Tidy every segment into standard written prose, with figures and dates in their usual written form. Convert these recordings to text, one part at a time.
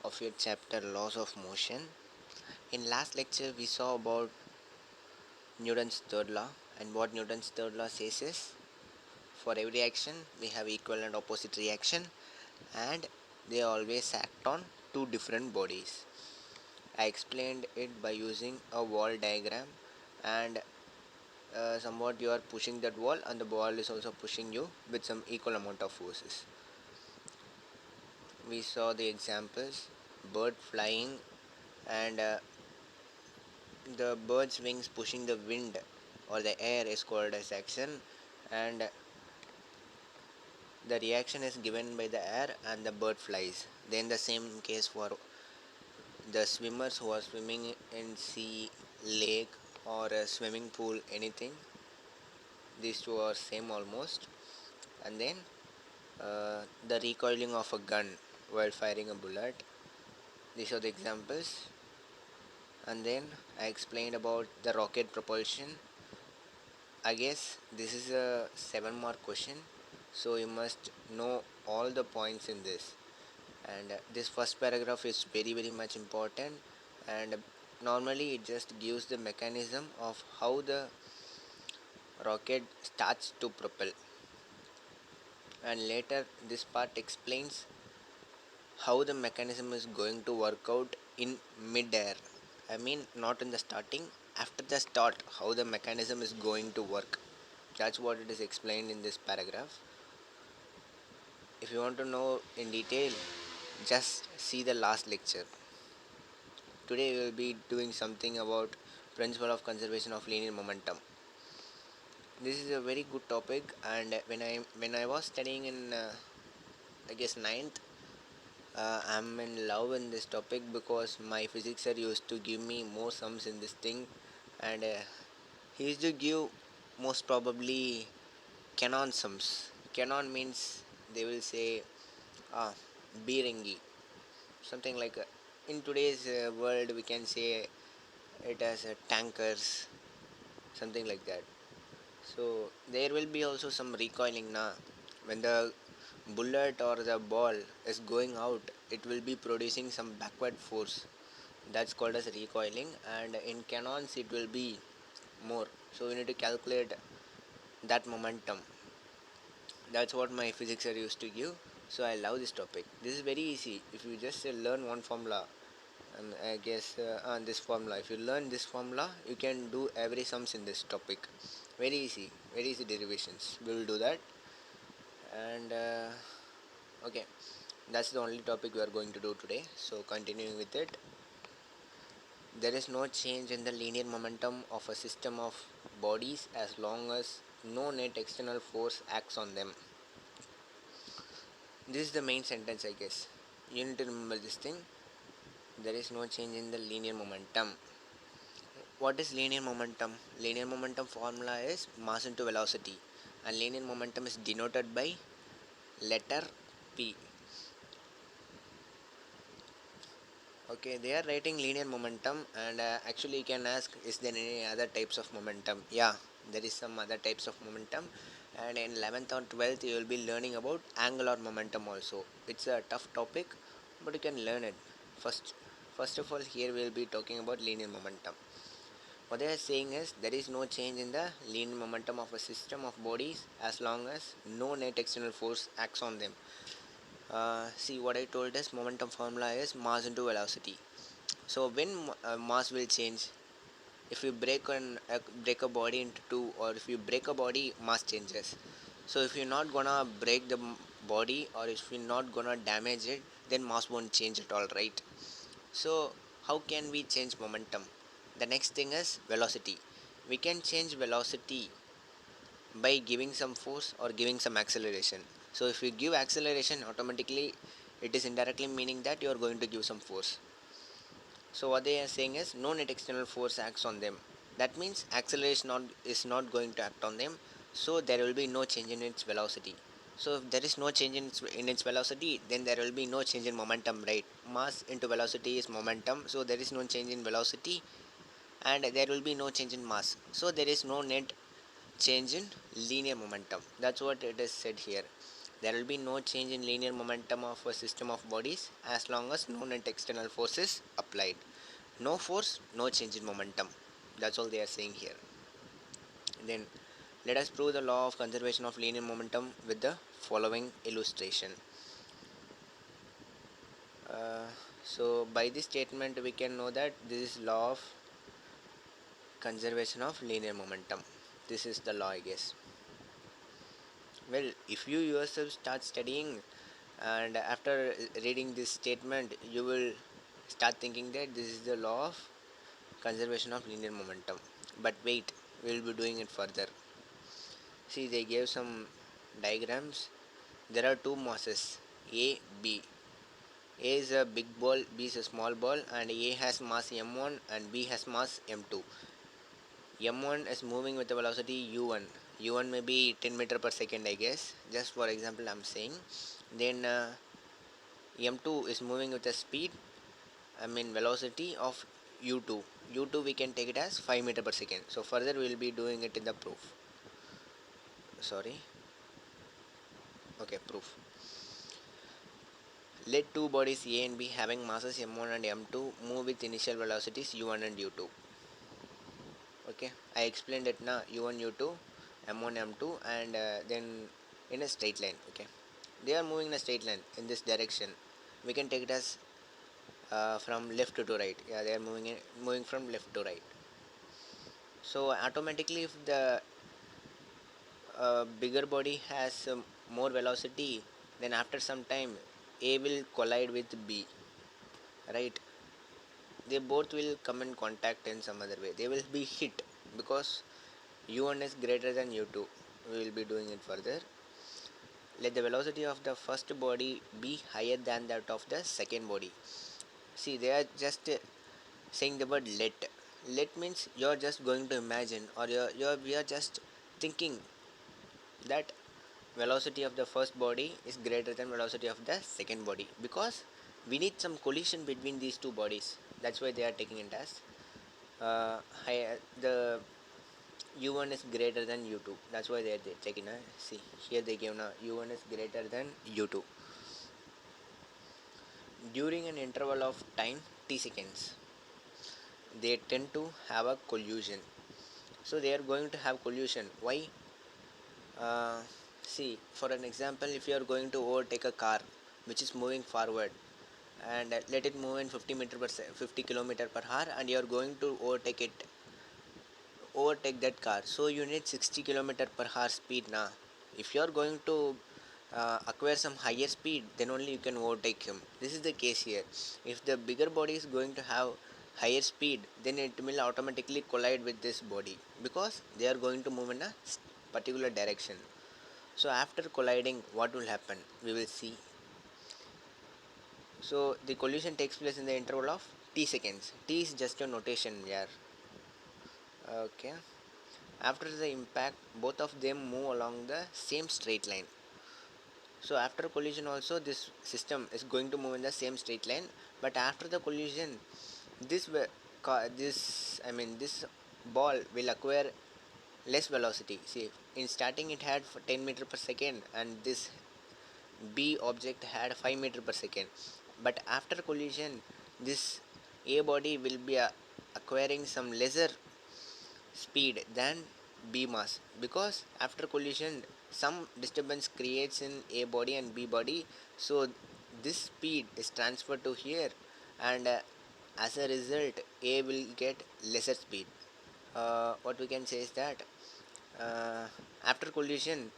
of your chapter Laws of Motion. In last lecture, we saw about Newton's third law, and what Newton's third law says is for every action we have equal and opposite reaction, and they always act on two different bodies. I explained it by using a wall diagram, and somewhat you are pushing that wall, and the ball is also pushing you with some equal amount of forces. We saw the examples bird flying and the bird's wings pushing the wind or the air is called as action, and the reaction is given by the air and the bird flies. Then the same case for the swimmers who are swimming in sea, lake, or a swimming pool, anything. These two are same almost. And then the recoiling of a gun while firing a bullet. These are the examples. And then I explained about the rocket propulsion. I guess this is a 7 mark question, so you must know all the points in this. And this first paragraph is very much important, and normally it just gives the mechanism of how the rocket starts to propel. And later, this part explains how the mechanism is going to work out in mid-air. I mean, not in the starting, after the start, how the mechanism is going to work. That's what it is explained in this paragraph. If you want to know in detail, just see the last lecture. Today we will be doing something about principle of conservation of linear momentum. This is a very good topic, and when I was studying in I guess ninth, I'm in love in this topic because my physics sir used to give me more sums in this thing, and he used to give most probably canon sums. Canon means they will say ah Biringi, something like in today's world we can say it as tankers, something like that. So there will be also some recoiling na. When the bullet or the ball is going out, it will be producing some backward force. That's called as recoiling, and in cannons it will be more. So we need to calculate that momentum. That's what my physics sir used to give. So I love this topic. This is very easy. If you just learn one formula, and I guess on this formula, if you learn this formula, you can do every sums in this topic. Very easy derivations. We will do that, and okay, that's the only topic we are going to do today. So continuing with it, there is no change in the linear momentum of a system of bodies as long as no net external force acts on them. This is the main sentence, I guess. You need to remember this thing. There is no change in the linear momentum. What is linear momentum? Linear momentum formula is mass into velocity, and linear momentum is denoted by letter P. Okay, they are writing linear momentum, and actually you can ask, is there any other types of momentum? Yeah, there is some other types of momentum, and in 11th or 12th you will be learning about angular momentum also. It's a tough topic, but you can learn it. First of all, here we will be talking about linear momentum. What they are saying is there is no change in the linear momentum of a system of bodies as long as no net external force acts on them. See, what I told is momentum formula is mass into velocity. So when mass will change, if you break a body into two, or if you break a body, mass changes. So if you're not gonna break the body, or if you're not gonna damage it, then mass won't change at all, right? So how can we change momentum? The next thing is velocity. We can change velocity by giving some force or giving some acceleration. So if you give acceleration, automatically it is indirectly meaning that you are going to give some force. So what they are saying is no net external force acts on them. That means acceleration is not going to act on them. So there will be no change in its velocity. So if there is no change in its velocity, then there will be no change in momentum, right? Mass into velocity is momentum. So there is no change in velocity, and there will be no change in mass. So there is no net change in linear momentum. That's what it is said here. There will be no change in linear momentum of a system of bodies as long as no net external force is applied. No force, no change in momentum. That's all they are saying here. Then let us prove the law of conservation of linear momentum with the following illustration. Uh, so by this statement we can know that this is law of conservation of linear momentum. This is the law, I guess. Well, if you yourself start studying and after reading this statement you will start thinking that this is the law of conservation of linear momentum. But wait, we will be doing it further. See, they gave some diagrams. There are two masses, A, B. A is a big ball, B is a small ball, and A has mass m1 and B has mass m2. m1 is moving with a velocity u1. u1 may be 10 meter per second, I guess. Just for example, I'm saying. Then m2 is moving with a speed, I mean velocity of u2. u2 we can take it as 5 meter per second. So further we will be doing it in the proof. Sorry. Okay, proof. Let two bodies A and B having masses m1 and m2 move with initial velocities u1 and u2. Okay, I explained it now, u1 u2, m1 m2, and then in a straight line. Okay, they are moving in a straight line in this direction. We can take it as from left to right. Yeah, they are moving from left to right. So automatically if the bigger body has more velocity, then after some time A will collide with B, right? They both will come in contact in some other way. They will be hit because u1 is greater than u2. We will be doing it further. Let the velocity of the first body be higher than that of the second body. See, they are just saying the word let. Let means you are just going to imagine, or we are just thinking that velocity of the first body is greater than velocity of the second body, because we need some collision between these two bodies. That's why they are taking it as the u1 is greater than u2. That's why they taking a, see here they give now u1 is greater than u2 during an interval of time t seconds. They tend to have a collision. So they are going to have collision. Why? uh, See, for an example, if you are going to overtake a car which is moving forward, and let it move in 50 kilometer per hour, and you are going to overtake that car, so you need 60 kilometer per hour speed now. If you are going to acquire some higher speed, then only you can overtake him. This is the case here. If the bigger body is going to have higher speed, then it will automatically collide with this body, because they are going to move in a particular direction. So after colliding, what will happen, we will see. So the collision takes place in the interval of t seconds. T is just a notation here. Okay. After the impact, both of them move along the same straight line. So after collision also, this system is going to move in the same straight line. But after the collision, this this ball will acquire less velocity. See, in starting it had 10 meter per second, and this B object had 5 meter per second. But after collision, this A body will be acquiring some lesser speed than B mass, because after collision some disturbance creates in A body and B body, so this speed is transferred to here, and as a result A will get lesser speed. What we can say is that uh, after collision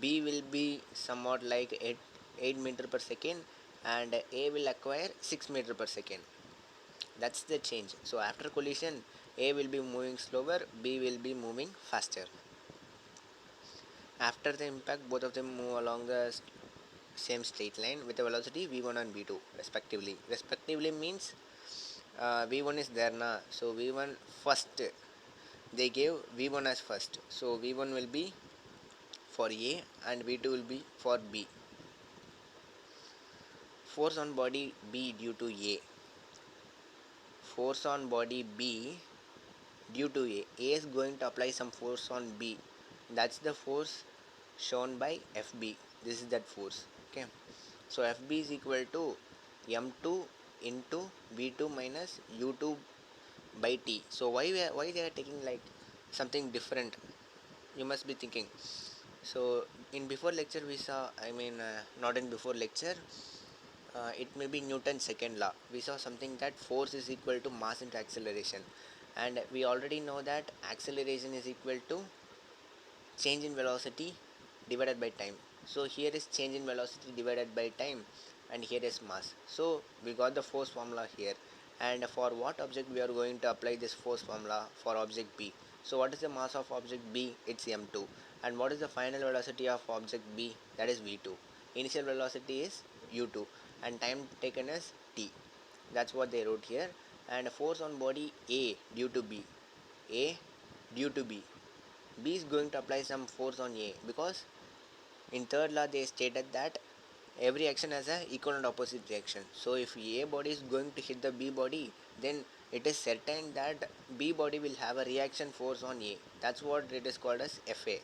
B will be somewhat like 8 meter per second, and A will acquire 6 meter per second. That's the change. So after collision, A will be moving slower, B will be moving faster. After the impact, both of them move along the same straight line with a velocity v1 and v2 respectively. Respectively means v1 is there now, so v1 first. They gave v1 as first, so v1 will be for A and v2 will be for B. Force on body B due to A. Force on body B due to A. A is going to apply some force on B. That's the force shown by FB. This is that force. Okay, so Fb is equal to m2 into v2 minus u2 by t. So why they are taking like something different, you must be thinking. So in before lecture we saw, not in before lecture, it may be Newton's second law. We saw something that force is equal to mass into acceleration, and we already know that acceleration is equal to change in velocity divided by time. So here is change in velocity divided by time, and here is mass. So we got the force formula here, and for what object we are going to apply this force formula? For object B. So what is the mass of object B? It's m2. And what is the final velocity of object B? That is v2. Initial velocity is u2, and time taken is t. That's what they wrote here. And force on body A due to B. A due to B. B is going to apply some force on A, because in third law they stated that every action has a equal and opposite reaction. So if A body is going to hit the B body, then it is certain that B body will have a reaction force on A. That's what it is called as Fa.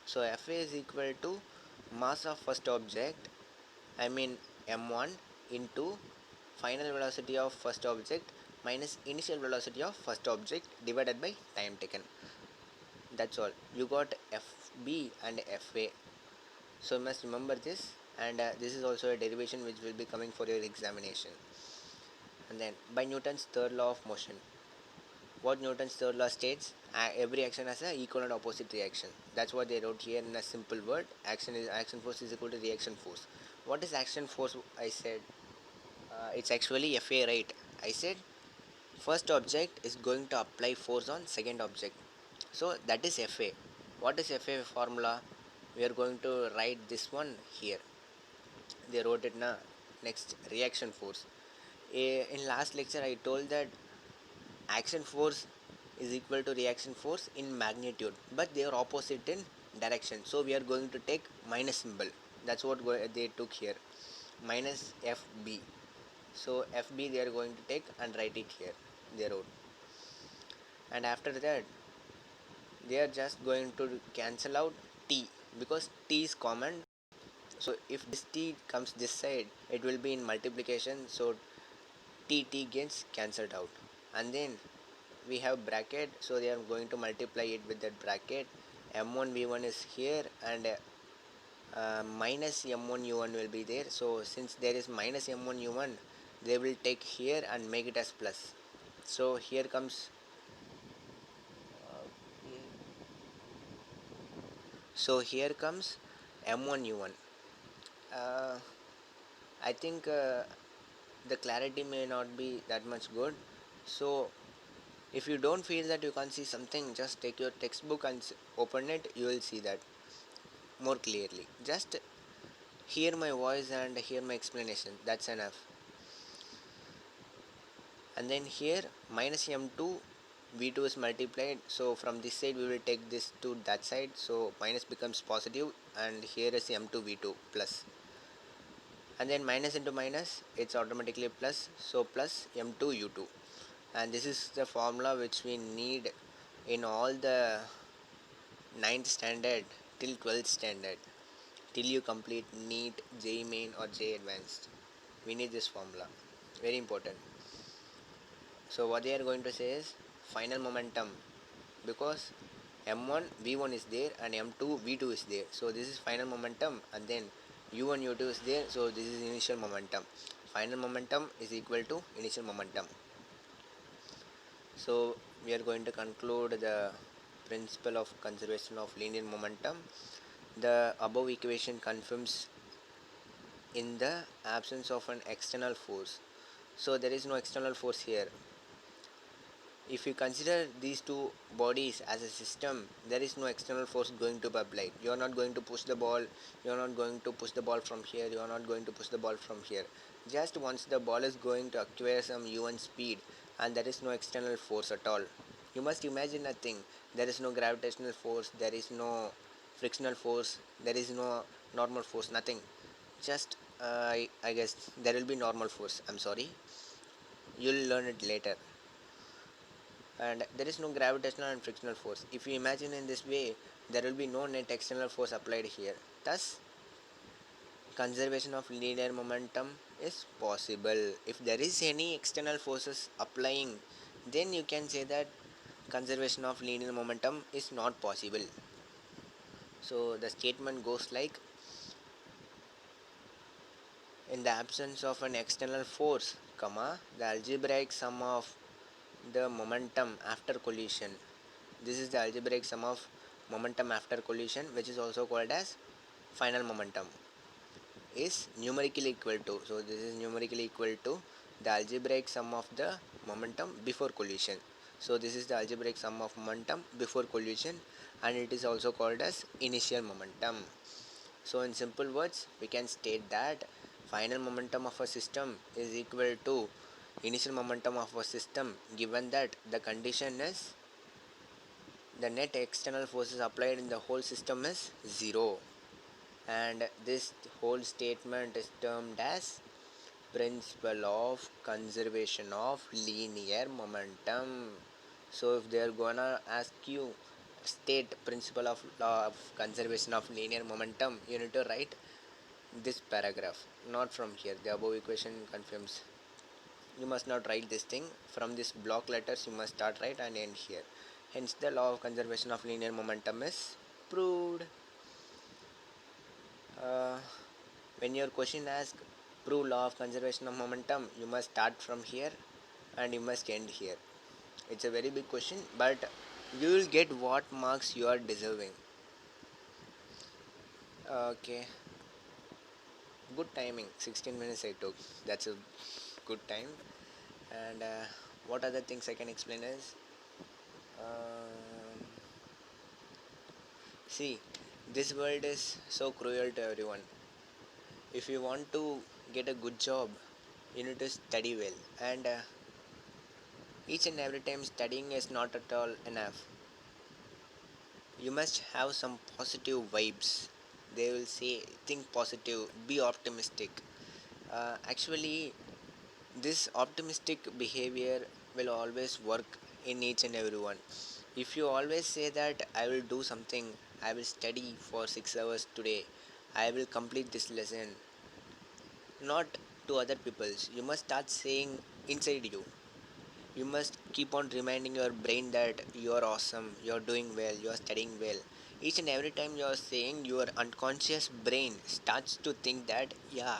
So Fa is equal to mass of first object, I mean m1, into final velocity of first object minus initial velocity of first object divided by time taken. That's all. You got Fb and Fa. So you must remember this, and this is also a derivation which will be coming for your examination. And then by Newton's third law of motion, what Newton's third law states, every action has a equal and opposite reaction. That's what they wrote here in a simple word. Action force is equal to reaction force. What is action force? I said it's actually Fa, right? I said first object is going to apply force on second object, so that is Fa. What is Fa formula? We are going to write this one here. They wrote it na. Next, reaction force. In last lecture I told that action force is equal to reaction force in magnitude, but they are opposite in direction, so we are going to take minus symbol. That's what they took here, minus Fb. So Fb they are going to take and write it here, they wrote. And after that they are just going to cancel out t, because t is common. So if this t comes this side, it will be in multiplication, so t gets cancelled out. And then we have bracket, so they are going to multiply it with that bracket. m1 v1 is here, and minus m1 u1 will be there. So since there is minus m1 u1, they will take here and make it as plus. So here comes m1 u1. uh, I think the clarity may not be that much good. So if you don't feel that you can't see something, just take your textbook and open it, you will see that more clearly. Just hear my voice and hear my explanation, that's enough. And then here minus m2 v2 is multiplied, so from this side we will take this to that side, so minus becomes positive, and here is m2 v2 plus. And then minus into minus, it's automatically plus, so plus m2 u2. And this is the formula which we need in all the 9th standard till 12th standard, till you complete NEET, JEE Main or JEE Advanced. We need this formula, very important. So what they are going to say is final momentum, because m1 v1 is there and m2 v2 is there, so this is final momentum. And then u1 u2 is there, so this is initial momentum. Final momentum is equal to initial momentum. So we are going to conclude the principle of conservation of linear momentum. The above equation confirms in the absence of an external force. So there is no external force here. If you consider these two bodies as a system, there is no external force going to be applied. You are not going to push the ball, you are not going to push the ball from here, you are not going to push the ball from here. Just once the ball is going to acquire some u1 speed, and there is no external force at all. You must imagine a thing. There is no gravitational force, there is no frictional force, there is no normal force, nothing. Just I guess there will be normal force. I'm sorry, you'll learn it later. And there is no gravitational and frictional force. If you imagine in this way, there will be no net external force applied here. Thus conservation of linear momentum is possible. If there is any external forces applying, then you can say that conservation of linear momentum is not possible. So the statement goes like, in the absence of an external force, comma, the algebraic sum of the momentum after collision. This is the algebraic sum of momentum after collision, which is also called as final momentum, is numerically equal to. So this is numerically equal to the algebraic sum of the momentum before collision. So this is the algebraic sum of momentum before collision, and it is also called as initial momentum. So in simple words, we can state that final momentum of a system is equal to initial momentum of a system, given that the condition is the net external forces applied in the whole system is 0, and this whole statement is termed as principle of conservation of linear momentum. So if they are gonna ask you state principle of law of conservation of linear momentum, you need to write this paragraph, not from here. The above equation confirms. You must not write this thing from this block letters. You must start right and end here. Hence, the law of conservation of linear momentum is proved. Uh, when your question asks prove law of conservation of momentum, you must start from here and you must end here. It's a very big question, but you will get what marks you are deserving. Okay, good timing. 16 minutes I took. That's a good time. And what other things I can explain is, um, see, this world is so cruel to everyone. If you want to get a good job, you need to study well, and each and every time studying is not at all enough. You must have some positive vibes. They will say, think positive, be optimistic. Actually, this optimistic behavior will always work in each and everyone. If you always say that I will do something, I will study for 6 hours today, I will complete this lesson, not to other people's, you must start saying inside you. You must keep on reminding your brain that you are awesome, you are doing well, you are studying well. Each and every time you are saying, your unconscious brain starts to think that, yeah,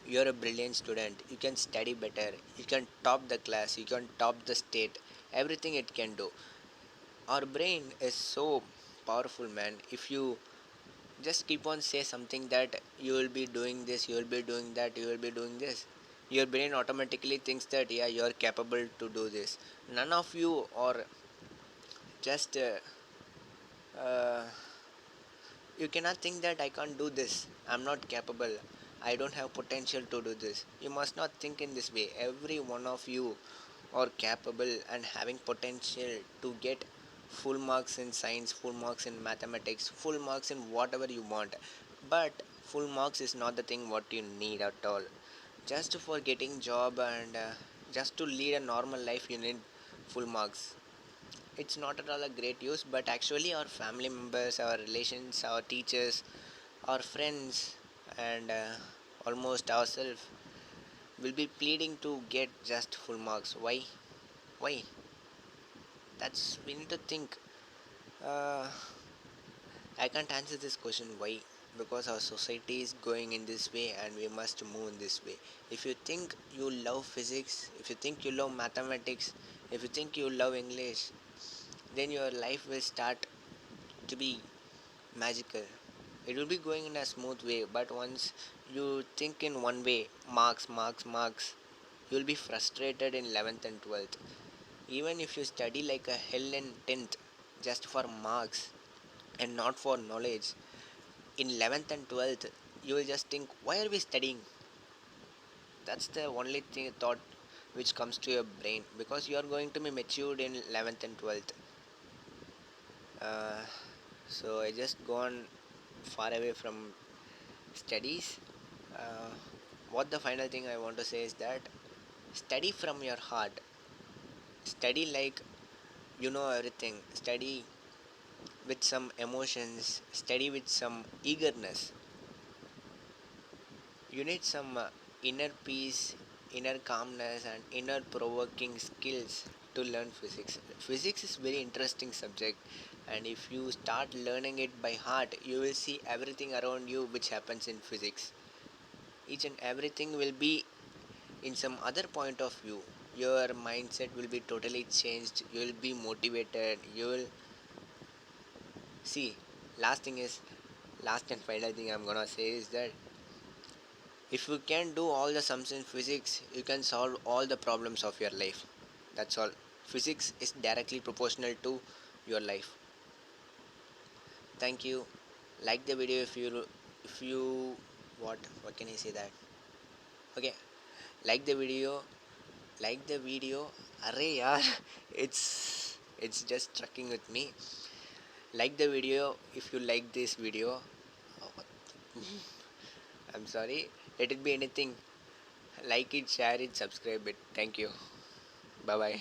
you are a brilliant student, you can study better, you can top the class, you can top the state, everything it can do. Our brain is so powerful, man. If you just keep on say something that you will be doing this, you will be doing that, you will be doing this, your brain automatically thinks that yeah, you are capable to do this. None of you are just uh, you cannot think that I can't do this, I'm not capable, I don't have potential to do this. You must not think in this way. Every one of you are capable and having potential to get full marks in science, full marks in mathematics, full marks in whatever you want. But full marks is not the thing what you need at all. Just for getting job and just to lead a normal life, you need full marks. It's not at all a great use, but actually our family members, our relations, our teachers, our friends, and almost ourselves will be pleading to get just full marks. Why? That's we need to think. uh, I can't answer this question why, because our society is going in this way and we must move in this way. If you think you love physics, if you think you love mathematics, if you think you love English, then your life will start to be magical. It will be going in a smooth way, but once you think in one way, marks, marks, marks, you will be frustrated in 11th and 12th. Even if you study like a hell in 10th just for marks and not for knowledge, in 11th and 12th, you will just think, why are we studying? That's the only thing thought which comes to your brain, because you are going to be matured in 11th and 12th. Uh, so I just gone far away from studies. Uh, what the final thing I want to say is that study from your heart. Study like you know everything. Study with some emotions. Study with some eagerness. You need some inner peace, inner calmness, and inner provoking skills to learn physics. Physics is very interesting subject, and if you start learning it by heart, you will see everything around you which happens in physics. Each and everything will be in some other point of view. Your mindset will be totally changed. You will be motivated. You will see. Last thing is, last and final thing I'm gonna say is that if you can do all the sums in physics, you can solve all the problems of your life. That's all. Physics is directly proportional to your life. Thank you. Like the video if you what can I say that? Okay. Like the video. Like the video. Array yaar. It's just trucking with me. Like the video if you like this video. I'm sorry. Let it be anything. Like it, share it, subscribe it. Thank you. Bye bye.